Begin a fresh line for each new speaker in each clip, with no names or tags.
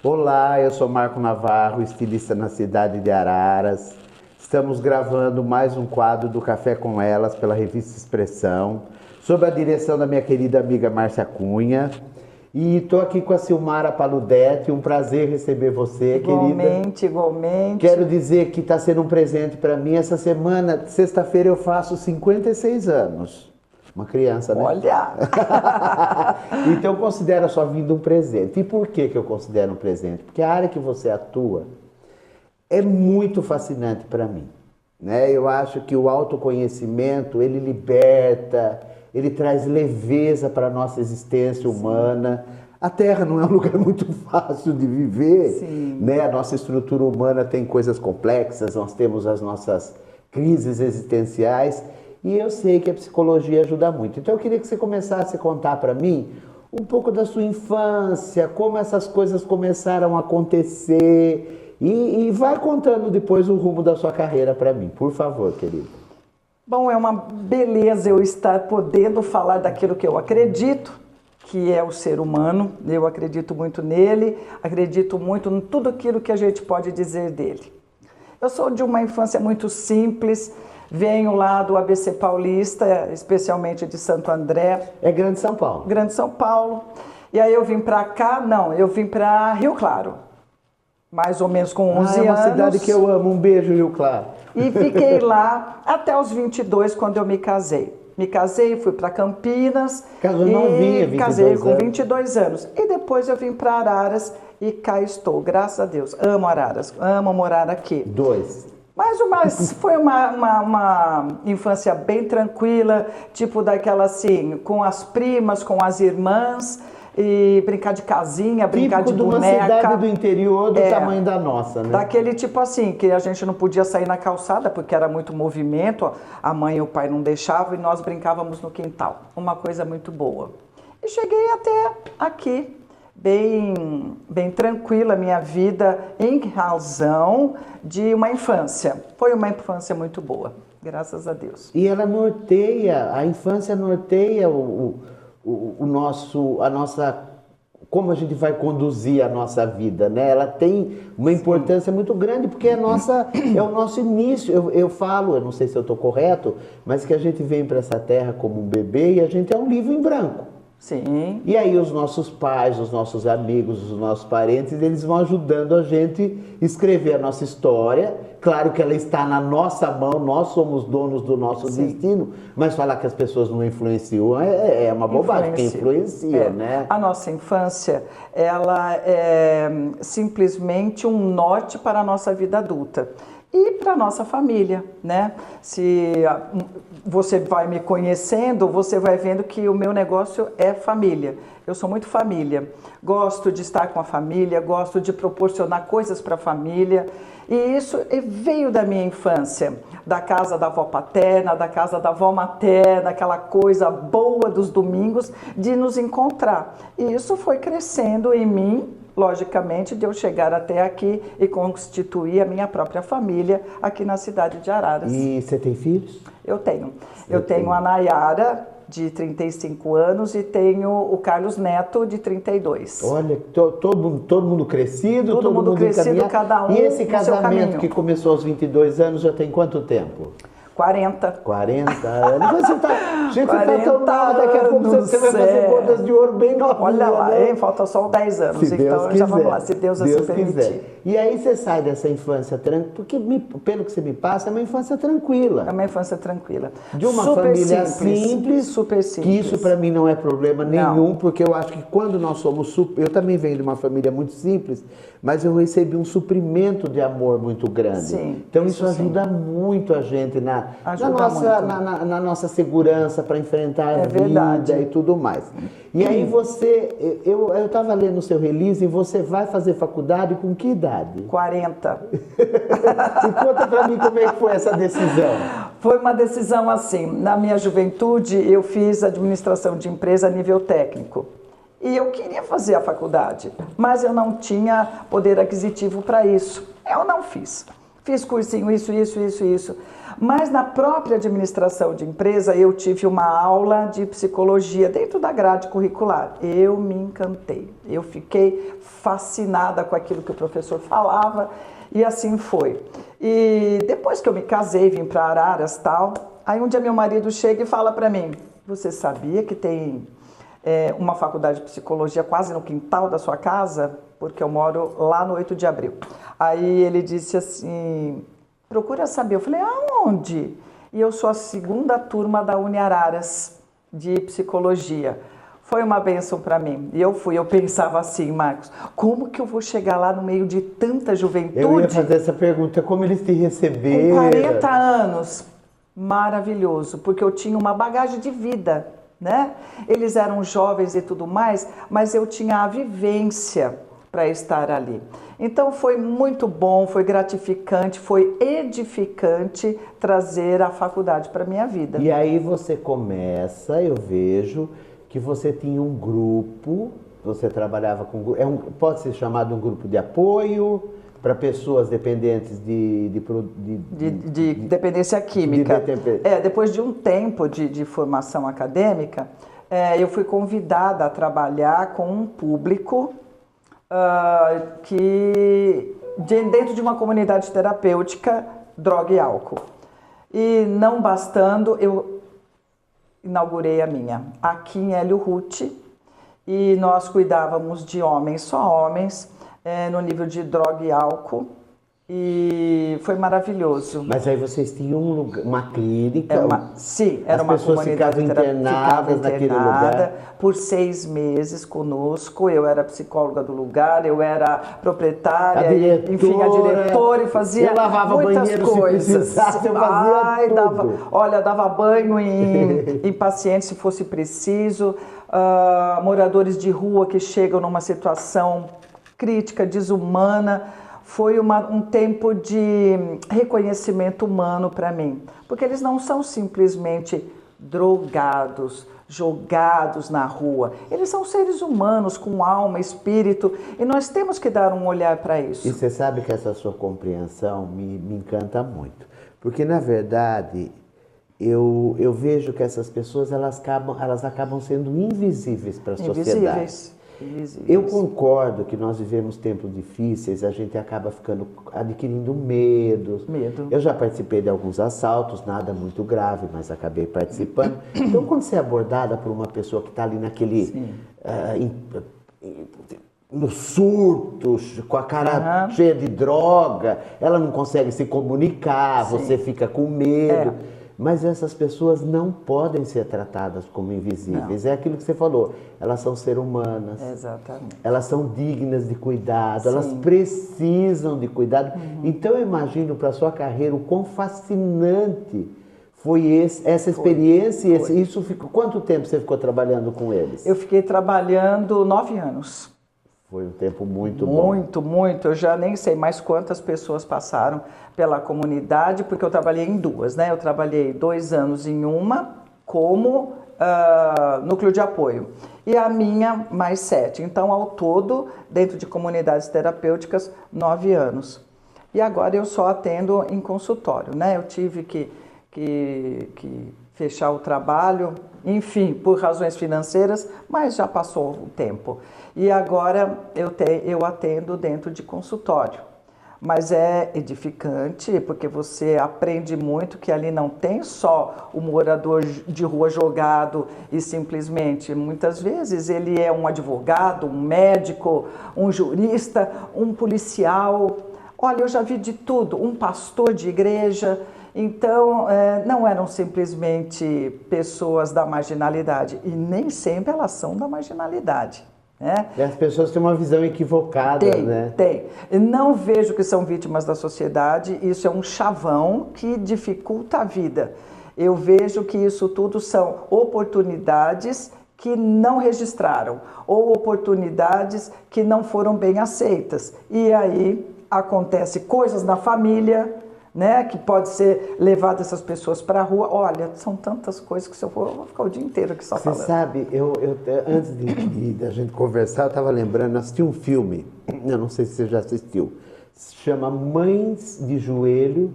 Olá, eu sou Marco Navarro, estilista na cidade de Araras. Estamos gravando mais um quadro do Café com Elas pela revista Expressão, sob a direção da minha querida amiga Márcia Cunha. E estou aqui com a Silmara Paludete, um prazer receber você,
igualmente,
querida.
Igualmente.
Quero dizer que está sendo um presente para mim. Essa semana, sexta-feira, eu faço 56 anos. Uma criança, né?
Olha!
Então eu considero a sua vinda um presente. E por que eu considero um presente? Porque a área que você atua é muito fascinante para mim, né? Eu acho que o autoconhecimento, ele liberta, ele traz leveza para a nossa existência humana. A Terra não é um lugar muito fácil de viver,
Sim.
né? A nossa estrutura humana tem coisas complexas, nós temos as nossas crises existenciais. E eu sei que a psicologia ajuda muito. Então eu queria que você começasse a contar para mim um pouco da sua infância, como essas coisas começaram a acontecer. E vai contando depois o rumo da sua carreira para mim, por favor, querido.
Bom, é uma beleza eu estar podendo falar daquilo que eu acredito, que é o ser humano. Eu acredito muito nele, acredito muito em tudo aquilo que a gente pode dizer dele. Eu sou de uma infância muito simples. Venho lá do ABC Paulista, especialmente de Santo André.
É Grande São Paulo.
Grande São Paulo. E aí eu vim para cá, eu vim para Rio Claro. Mais ou menos com 11 anos.
É uma cidade que eu amo. Um beijo, Rio Claro.
E fiquei lá até os 22, quando eu me casei. Me casei, fui para Campinas.
Casou novinha, 22
casei com
anos.
22 anos. E depois eu vim para Araras e cá estou, graças a Deus. Amo Araras, amo morar aqui. Mas foi uma infância bem tranquila, tipo daquela assim, com as primas, com as irmãs, e brincar de casinha, brincar de boneca.
Típico de uma cidade do interior do tamanho da nossa, né?
Daquele tipo assim, que a gente não podia sair na calçada porque era muito movimento, a mãe e o pai não deixavam e nós brincávamos no quintal. Uma coisa muito boa. E cheguei até aqui. Bem tranquila a minha vida em razão de uma infância. Foi uma infância muito boa, graças a Deus.
E ela norteia, a infância norteia como a gente vai conduzir a nossa vida, né? Ela tem uma importância muito grande, porque é o nosso início. Eu falo, eu não sei se eu estou correto, mas que a gente vem para essa terra como um bebê e a gente é um livro em branco.
Sim.
E aí os nossos pais, os nossos amigos, os nossos parentes, eles vão ajudando a gente a escrever a nossa história. Claro que ela está na nossa mão, nós somos donos do nosso destino, mas falar que as pessoas não influenciam é uma bobagem, porque influencia, né?
A nossa infância, ela é simplesmente um norte para a nossa vida adulta. E para a nossa família, né? Se você vai me conhecendo, você vai vendo que o meu negócio é família. Eu sou muito família. Gosto de estar com a família, gosto de proporcionar coisas para a família. E isso veio da minha infância, da casa da avó paterna, da casa da avó materna, aquela coisa boa dos domingos de nos encontrar. E isso foi crescendo em mim. Logicamente, de eu chegar até aqui e constituir a minha própria família aqui na cidade de Araras.
E você tem filhos?
Eu tenho. Eu tenho a Nayara, de 35 anos, e tenho o Carlos Neto, de 32.
Olha, todo mundo crescido,
todo mundo crescido, cada um.
E esse
no seu
casamento
caminho.
Que começou aos 22 anos já tem quanto tempo?
40.
40 anos. Você tá tão nova, daqui a pouco você vai fazer
é.
bodas de ouro bem novinha.
Olha lá,
né?
Falta só 10 anos.
Se
então
Deus quiser.
Já vamos lá, se Deus assim permitir.
Quiser. E aí você sai dessa infância tranquila, porque pelo que você me passa, é uma infância tranquila.
É uma infância tranquila.
De uma
super
família simples,
super simples.
Que isso para mim não é problema nenhum, porque eu acho que quando nós somos eu também venho de uma família muito simples, mas eu recebi um suprimento de amor muito grande.
Sim,
então isso ajuda muito a gente na nossa segurança para enfrentar a vida
verdade.
E tudo mais. E aí eu estava lendo o seu release e você vai fazer faculdade com que idade?
40.
E conta para mim como é que foi essa decisão.
Foi uma decisão assim, na minha juventude eu fiz administração de empresa a nível técnico. E eu queria fazer a faculdade, mas eu não tinha poder aquisitivo para isso. Eu não fiz. fiz cursinho, isso. Mas na própria administração de empresa eu tive uma aula de psicologia dentro da grade curricular. Eu me encantei, eu fiquei fascinada com aquilo que o professor falava e assim foi. E depois que eu me casei, vim para Araras e tal, aí um dia meu marido chega e fala para mim, você sabia que tem uma faculdade de psicologia quase no quintal da sua casa? Porque eu moro lá no 8 de abril. Aí ele disse assim, procura saber. Eu falei, aonde? E eu sou a segunda turma da Uniararas de psicologia. Foi uma bênção para mim. E eu pensava assim, Marcos, como que eu vou chegar lá no meio de tanta juventude?
Eu ia fazer essa pergunta, como eles te receberam?
Com 40 anos. Maravilhoso, porque eu tinha uma bagagem de vida, né? Eles eram jovens e tudo mais, mas eu tinha a vivência para estar ali. Então foi muito bom, foi gratificante, foi edificante trazer a faculdade para a minha vida.
E aí você começa, eu vejo que você tinha um grupo, você trabalhava com... pode ser chamado um grupo de apoio para pessoas dependentes de
dependência química. Depois de um tempo de formação acadêmica, eu fui convidada a trabalhar com um público dentro de uma comunidade terapêutica, droga e álcool. E não bastando, eu inaugurei a minha, aqui em Hélio Ruth, e nós cuidávamos de homens, só homens, no nível de droga e álcool, e foi maravilhoso.
Mas aí vocês tinham uma clínica?
Sim, era uma comunidade
ficava internada naquele lugar?
Por 6 meses conosco. Eu era psicóloga do lugar, eu era proprietária, a diretora, e fazia muitas coisas.
Eu fazia tudo.
Dava banho em pacientes se fosse preciso, moradores de rua que chegam numa situação crítica, desumana. Foi um tempo de reconhecimento humano para mim, porque eles não são simplesmente drogados, jogados na rua. Eles são seres humanos com alma, espírito, e nós temos que dar um olhar para isso.
E você sabe que essa sua compreensão me encanta muito, porque na verdade eu vejo que essas pessoas elas acabam sendo invisíveis para a sociedade. Eu concordo que nós vivemos tempos difíceis, a gente acaba adquirindo medo. Eu já participei de alguns assaltos, nada muito grave, mas acabei participando. Então, quando você é abordada por uma pessoa que está ali naquele... no surto, com a cara cheia de droga, ela não consegue se comunicar, você fica com medo. Mas essas pessoas não podem ser tratadas como invisíveis. Não. É aquilo que você falou, elas são seres humanas.
Exatamente.
Elas são dignas de cuidado, elas precisam de cuidado. Então eu imagino para a sua carreira o quão fascinante foi essa experiência. Quanto tempo você ficou trabalhando com eles?
Eu fiquei trabalhando 9 anos.
Foi um tempo muito bom.
Muito. Eu já nem sei mais quantas pessoas passaram pela comunidade, porque eu trabalhei em 2, né? Eu trabalhei 2 anos em uma como núcleo de apoio. E a minha, mais 7. Então, ao todo, dentro de comunidades terapêuticas, 9 anos. E agora eu só atendo em consultório, né? Eu tive que fechar o trabalho, enfim, por razões financeiras, mas já passou o tempo. E agora eu atendo dentro de consultório. Mas é edificante, porque você aprende muito que ali não tem só o morador de rua jogado e simplesmente, muitas vezes ele é um advogado, um médico, um jurista, um policial. Olha, eu já vi de tudo, um pastor de igreja. Então, não eram simplesmente pessoas da marginalidade, e nem sempre elas são da marginalidade.
E as pessoas têm uma visão equivocada, né?
Tem. Eu não vejo que são vítimas da sociedade, isso é um chavão que dificulta a vida. Eu vejo que isso tudo são oportunidades que não registraram, ou oportunidades que não foram bem aceitas. E aí acontece coisas na família, né, que pode ser levado essas pessoas para a rua. Olha, são tantas coisas que se eu for, eu vou ficar o dia inteiro aqui só falando.
Você sabe, antes da gente conversar, eu estava lembrando, eu assisti um filme, eu não sei se você já assistiu, chama Mães de Joelho,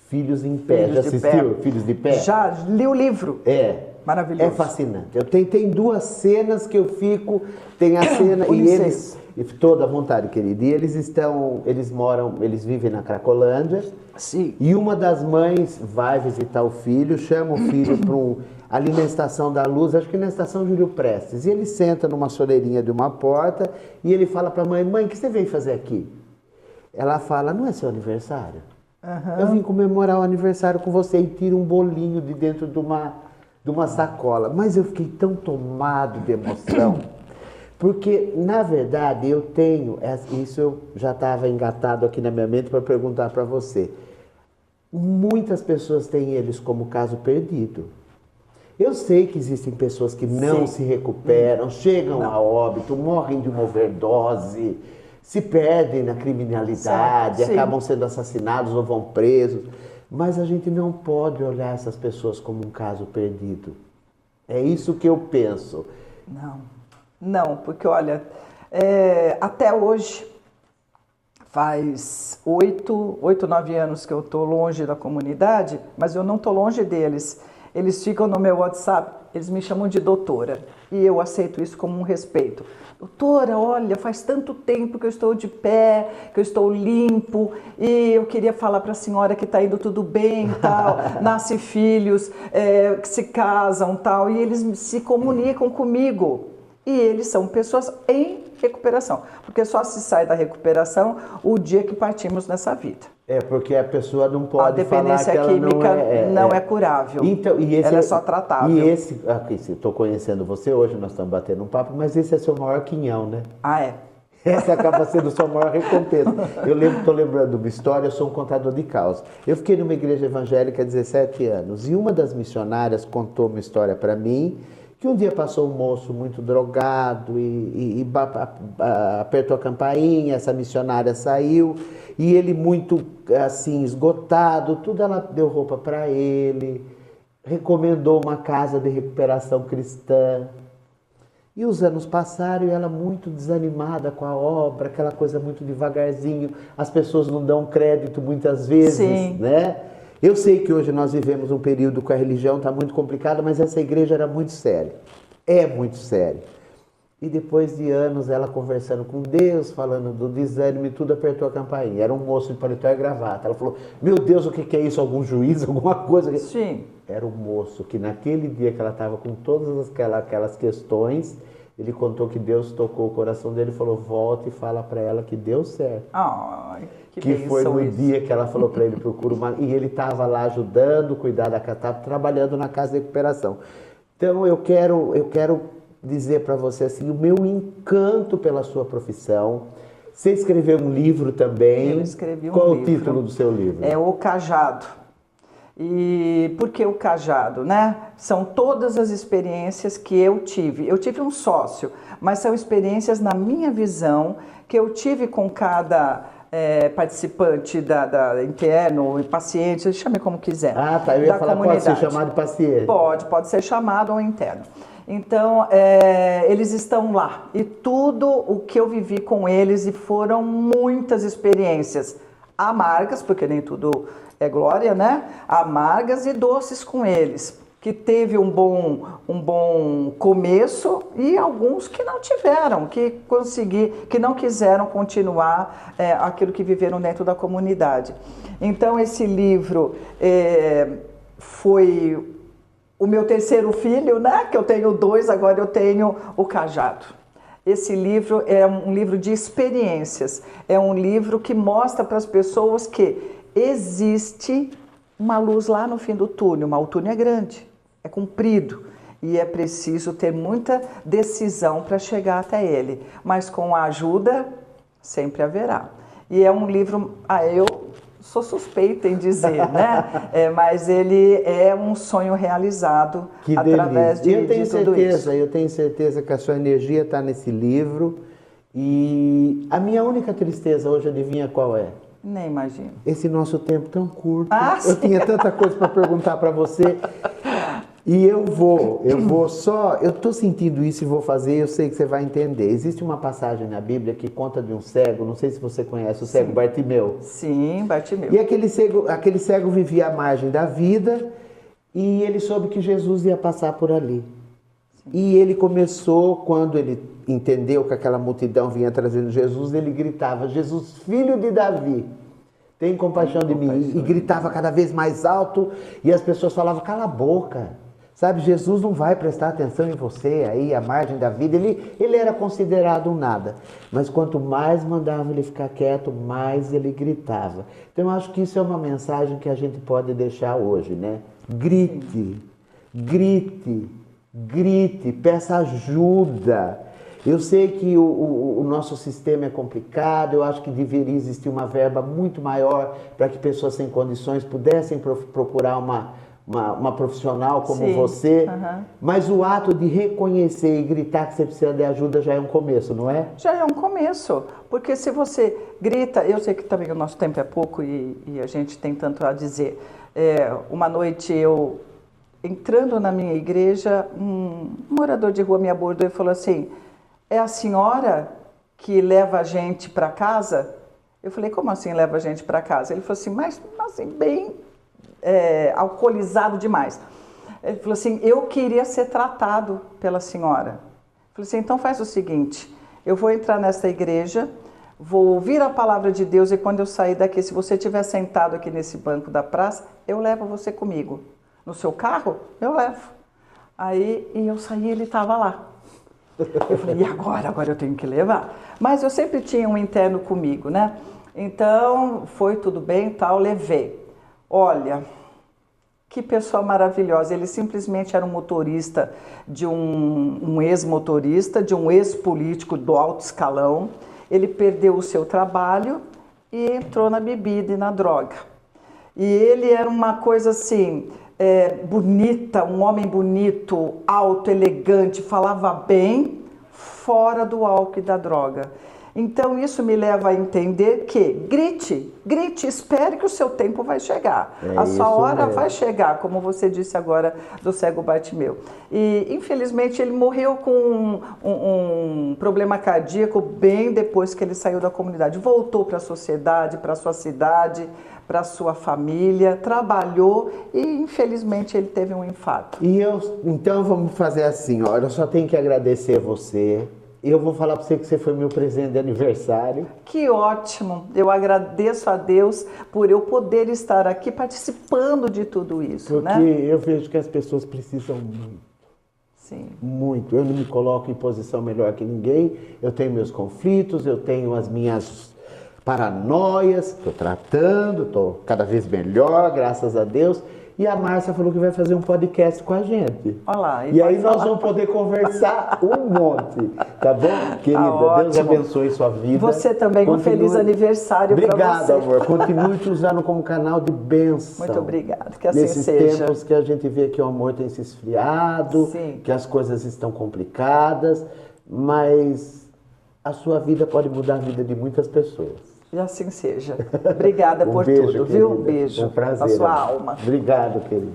Filhos em Pé.
Filhos
Já
de
assistiu
Pé.
Filhos de Pé?
Já li o livro. Maravilhoso.
É fascinante. Tem duas cenas que eu fico. Tem a cena e
Ulisses.
eles. Toda a vontade, querida. E eles vivem na Cracolândia.
Sim.
E uma das mães vai visitar o filho, chama o filho para ali na Estação da Luz, acho que na Estação Júlio Prestes. E ele senta numa soleirinha de uma porta e ele fala para a mãe: mãe, o que você veio fazer aqui? Ela fala: não é seu aniversário? Eu vim comemorar o aniversário com você, e tira um bolinho de dentro de uma sacola. Mas eu fiquei tão tomado de emoção, porque, na verdade, isso eu já estava engatado aqui na minha mente para perguntar para você. Muitas pessoas têm eles como caso perdido. Eu sei que existem pessoas que não se recuperam, chegam a óbito, morrem de uma overdose, se perdem na criminalidade, acabam sendo assassinados ou vão presos. Mas a gente não pode olhar essas pessoas como um caso perdido. É isso que eu penso.
Não, porque olha, até hoje, faz 9 anos que eu estou longe da comunidade, mas eu não estou longe deles. Eles ficam no meu WhatsApp, eles me chamam de doutora, e eu aceito isso como um respeito. Doutora, olha, faz tanto tempo que eu estou de pé, que eu estou limpo, e eu queria falar para a senhora que está indo tudo bem e tal, nasce filhos, que se casam tal, e eles se comunicam comigo. E eles são pessoas em recuperação, porque só se sai da recuperação o dia que partimos nessa vida.
Porque a pessoa não pode falar que ela
não é... A dependência química não é curável,
então,
ela é só tratável.
E esse, estou conhecendo você hoje, nós estamos batendo um papo, mas esse é seu maior quinhão, né? Essa acaba sendo sua maior recompensa. Estou lembrando de uma história, eu sou um contador de causas. Eu fiquei numa igreja evangélica há 17 anos, e uma das missionárias contou uma história para mim, que um dia passou um moço muito drogado e apertou a campainha, essa missionária saiu, e ele muito assim, esgotado, tudo, ela deu roupa para ele, recomendou uma casa de recuperação cristã. E os anos passaram e ela muito desanimada com a obra, aquela coisa muito devagarzinho, as pessoas não dão crédito muitas vezes, né? Eu sei que hoje nós vivemos um período que a religião está muito complicada, mas essa igreja era muito séria. É muito séria. E depois de anos, ela conversando com Deus, falando do desânimo e tudo, apertou a campainha. Era um moço de paletó e gravata. Ela falou: meu Deus, o que é isso? Algum juiz, alguma coisa?
Sim.
Era um moço que naquele dia que ela estava com todas aquelas questões, ele contou que Deus tocou o coração dele e falou: volta e fala para ela que deu certo. Que foi no dia que ela falou para ele: procura uma... E ele estava lá ajudando, cuidar da catástrofe, trabalhando na casa de recuperação. Então eu quero dizer para você assim, o meu encanto pela sua profissão. Você escreveu um livro também.
Eu escrevi um livro.
Qual é o título do seu livro?
É O Cajado. E por que o cajado, né? São todas as experiências que eu tive. Eu tive um sócio, mas são experiências na minha visão que eu tive com cada participante da interno, paciente, chame como quiser.
Tá, eu ia falar, pode ser chamado de paciente.
Pode ser chamado ou interno. Então, eles estão lá. E tudo o que eu vivi com eles, e foram muitas experiências amargas, porque nem tudo é glória, né? Amargas e doces com eles, que teve um bom começo, e alguns que não tiveram, que não quiseram continuar aquilo que viveram dentro da comunidade. Então esse livro foi o meu terceiro filho, né? Que eu tenho 2, agora eu tenho o Cajado. Esse livro é um livro de experiências, é um livro que mostra para as pessoas que existe uma luz lá no fim do túnel, mas o túnel é grande, é comprido e é preciso ter muita decisão para chegar até ele, mas com a ajuda sempre haverá. E é um livro, eu sou suspeita em dizer, né? Mas ele é um sonho realizado através de tudo isso.
Eu tenho certeza que a sua energia está nesse livro, e a minha única tristeza hoje, adivinha qual é?
Nem imagino.
Esse nosso tempo tão curto.
Eu
tinha tanta coisa para perguntar para você. E eu tô sentindo isso e vou fazer, eu sei que você vai entender. Existe uma passagem na Bíblia que conta de um cego, não sei se você conhece, o cego Bartimeu.
Sim, Bartimeu.
E aquele cego vivia à margem da vida e ele soube que Jesus ia passar por ali. Sim. E ele começou, quando ele entendeu que aquela multidão vinha trazendo Jesus, ele gritava: Jesus, filho de Davi, tem compaixão de mim. E gritava cada vez mais alto e as pessoas falavam: cala a boca. Sabe, Jesus não vai prestar atenção em você aí, à margem da vida. Ele era considerado um nada. Mas quanto mais mandavam ele ficar quieto, mais ele gritava. Então eu acho que isso é uma mensagem que a gente pode deixar hoje, né? Grite, grite, grite, peça ajuda. Eu sei que o nosso sistema é complicado, eu acho que deveria existir uma verba muito maior para que pessoas sem condições pudessem procurar uma profissional como
Sim,
você, mas o ato de reconhecer e gritar que você precisa de ajuda já é um começo, não é?
Já é um começo, porque se você grita, eu sei que também o nosso tempo é pouco e a gente tem tanto a dizer. Uma noite eu, entrando na minha igreja, um morador de rua me abordou e falou assim: é a senhora que leva a gente para casa? Eu falei: como assim leva a gente para casa? Ele falou assim: mas assim, bem alcoolizado demais. Ele falou assim: eu queria ser tratado pela senhora. Eu falei assim: então faz o seguinte, eu vou entrar nessa igreja, vou ouvir a palavra de Deus e quando eu sair daqui, se você estiver sentado aqui nesse banco da praça, eu levo você comigo. No seu carro? Eu levo. Aí eu saí e ele estava lá. Eu falei: e agora? Agora eu tenho que levar. Mas eu sempre tinha um interno comigo, né? Então, foi tudo bem e tal, levei. Olha, que pessoa maravilhosa. Ele simplesmente era um motorista de um ex-motorista, de um ex-político do alto escalão. Ele perdeu o seu trabalho e entrou na bebida e na droga. E ele era uma coisa assim, bonita, um homem bonito, alto, elegante, falava bem, fora do álcool e da droga. Então isso me leva a entender que grite, espere que o seu tempo vai chegar. A sua hora vai chegar, como você disse agora do cego Bartimeu. E infelizmente ele morreu com um problema cardíaco bem depois que ele saiu da comunidade. Voltou para a sociedade, para a sua cidade, para a sua família, trabalhou e infelizmente ele teve um infarto.
Então vamos fazer assim, olha, eu só tenho que agradecer você. Eu vou falar para você que você foi meu presente de aniversário.
Que ótimo! Eu agradeço a Deus por eu poder estar aqui participando de tudo isso,
porque eu vejo que as pessoas precisam muito.
Sim.
Muito. Eu não me coloco em posição melhor que ninguém. Eu tenho meus conflitos, eu tenho as minhas paranoias, estou tratando, estou cada vez melhor, graças a Deus. E a Márcia falou que vai fazer um podcast com a gente.
Olha lá,
e aí nós vamos poder conversar um monte, tá bom, querida?
Tá,
Deus abençoe sua vida.
Você também, um feliz aniversário para você.
Obrigado, amor. Continue te usando como canal de bênção.
Muito obrigada, que assim
Nesses
seja.
tempos que a gente vê que o amor tem se esfriado,
Sim.
que as coisas estão complicadas, mas a sua vida pode mudar a vida de muitas pessoas.
E assim seja. Obrigada por
beijo,
tudo,
querida.
viu? Um beijo
um prazer,
na sua
amor.
alma.
Obrigado, querido.